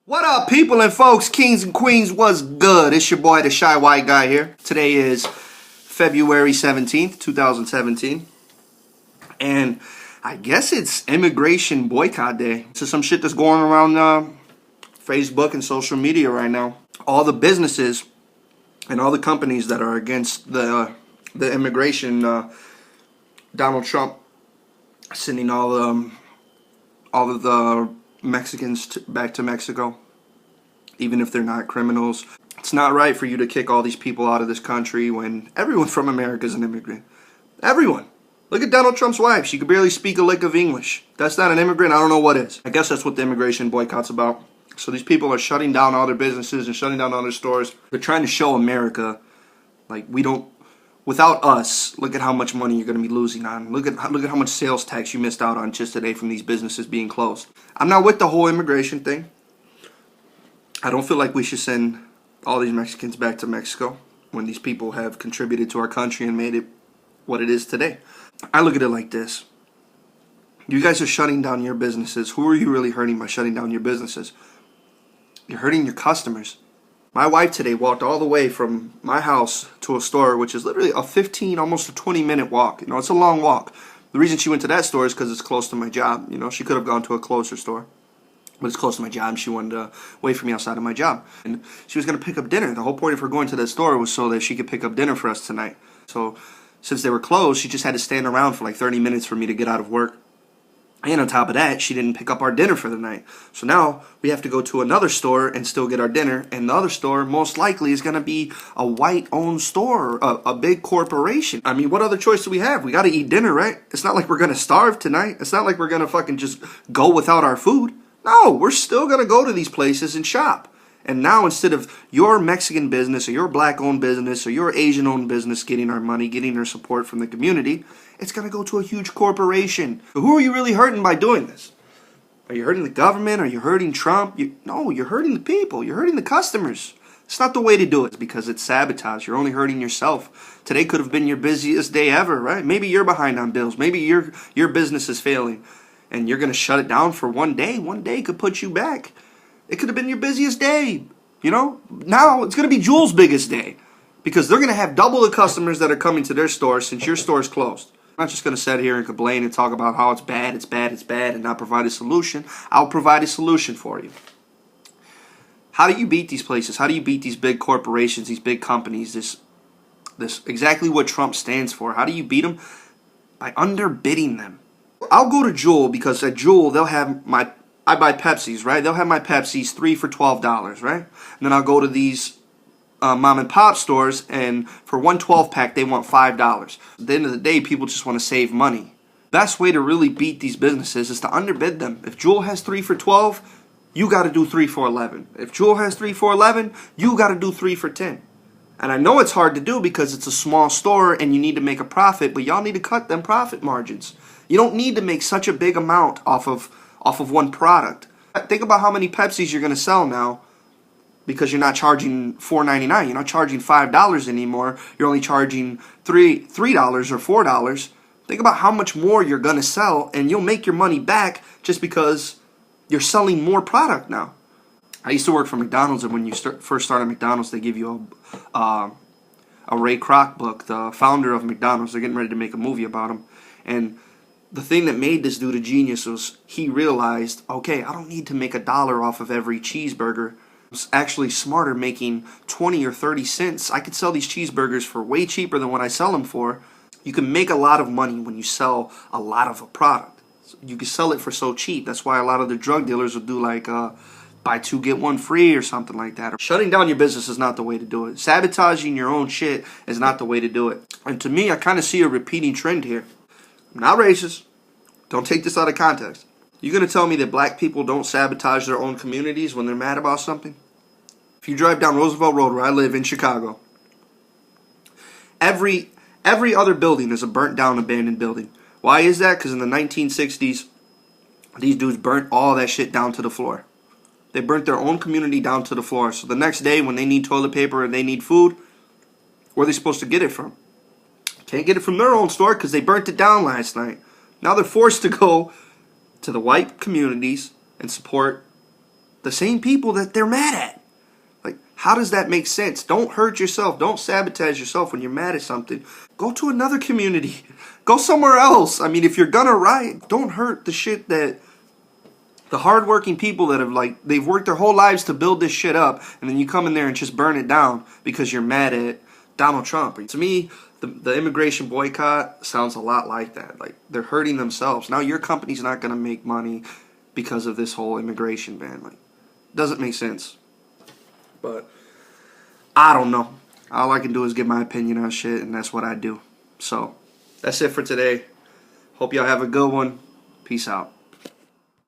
What up, people and folks, kings and queens, what's good? It's your boy, the Shy White Guy here. Today is February 17th, 2017. And I guess it's Immigration Boycott Day. This is some shit that's going around Facebook and social media right now. All the businesses and all the companies that are against the immigration, Donald Trump sending all of the Mexicans back to Mexico, even if they're not criminals. It's not right for you to kick all these people out of this country when everyone from America is an immigrant. Everyone. Look at Donald Trump's wife. She could barely speak a lick of English. That's not an immigrant. I don't know what is. I guess that's what the immigration boycott's about. So these people are shutting down all their businesses and shutting down all their stores. They're trying to show America, like, we don't, without us, look at how much money you're going to be losing on. Look at how much sales tax you missed out on just today from these businesses being closed. I'm not with the whole immigration thing. I don't feel like we should send all these Mexicans back to Mexico when these people have contributed to our country and made it what it is today. I look at it like this. You guys are shutting down your businesses. Who are you really hurting by shutting down your businesses? You're hurting your customers. My wife today walked all the way from my house to a store, which is literally a 15, almost a 20-minute walk. You know, it's a long walk. The reason she went to that store is because it's close to my job. You know, she could have gone to a closer store, but it's close to my job. She wanted to wait for me outside of my job. And she was going to pick up dinner. The whole point of her going to that store was so that she could pick up dinner for us tonight. So since they were closed, she just had to stand around for like 30 minutes for me to get out of work. And on top of that, she didn't pick up our dinner for the night. So now we have to go to another store and still get our dinner. And the other store most likely is going to be a white-owned store, a big corporation. I mean, what other choice do we have? We got to eat dinner, right? It's not like we're going to starve tonight. It's not like we're going to fucking just go without our food. No, we're still going to go to these places and shop. And now instead of your Mexican business or your black-owned business or your Asian-owned business getting our money, getting our support from the community, it's going to go to a huge corporation. So who are you really hurting by doing this? Are you hurting the government? Are you hurting Trump? No, you're hurting the people. You're hurting the customers. It's not the way to do it because it's sabotage. You're only hurting yourself. Today could have been your busiest day ever, right? Maybe you're behind on bills. Maybe your business is failing and you're going to shut it down for one day. One day could put you back. It could have been your busiest day. You know, now it's going to be Juul's biggest day because they're going to have double the customers that are coming to their store since your store's closed. I'm not just going to sit here and complain and talk about how it's bad, and not provide a solution. I'll provide a solution for you. How do you beat these places? How do you beat these big corporations, these big companies, this exactly what Trump stands for? How do you beat them? By underbidding them. I'll go to Juul because at Juul they'll have I buy Pepsis, right? They'll have my Pepsis 3 for $12, right? And then I'll go to these mom and pop stores, and for one 12-pack, they want $5. At the end of the day, people just want to save money. Best way to really beat these businesses is to underbid them. If Juul has 3 for $12, you got to do 3 for $11. If Juul has 3 for $11, you got to do 3 for $10. And I know it's hard to do because it's a small store and you need to make a profit, but y'all need to cut them profit margins. You don't need to make such a big amount off of one product. Think about how many Pepsis you're going to sell now because you're not charging $4.99. You're not charging $5 anymore. You're only charging $3 or $4. Think about how much more you're going to sell, and you'll make your money back just because you're selling more product now. I used to work for McDonald's, and when you first start at McDonald's, they give you a Ray Kroc book, the founder of McDonald's. They're getting ready to make a movie about him. And the thing that made this dude a genius was he realized, okay, I don't need to make $1 off of every cheeseburger. It's actually smarter making 20 or 30 cents. I could sell these cheeseburgers for way cheaper than what I sell them for. You can make a lot of money when you sell a lot of a product. You can sell it for so cheap. That's why a lot of the drug dealers will do like buy 2 get 1 free or something like that. Shutting down your business is not the way to do it. Sabotaging your own shit is not the way to do it. And to me, I kind of see a repeating trend here. I'm not racist. Don't take this out of context. You going to tell me that black people don't sabotage their own communities when they're mad about something? If you drive down Roosevelt Road where I live in Chicago, every other building is a burnt down abandoned building. Why is that? Because in the 1960s, these dudes burnt all that shit down to the floor. They burnt their own community down to the floor. So the next day when they need toilet paper and they need food, where are they supposed to get it from? Can't get it from their own store because they burnt it down last night. Now they're forced to go to the white communities and support the same people that they're mad at. Like, how does that make sense? Don't hurt yourself. Don't sabotage yourself when you're mad at something. Go to another community. Go somewhere else. I mean, if you're gonna riot, don't hurt the shit that the hardworking people that have, like, they've worked their whole lives to build this shit up, and then you come in there and just burn it down because you're mad at Donald Trump. To me, the immigration boycott sounds a lot like that. Like, they're hurting themselves. Now your company's not going to make money because of this whole immigration ban. Like, doesn't make sense. But I don't know. All I can do is give my opinion on shit, and that's what I do. So that's it for today. Hope y'all have a good one. Peace out.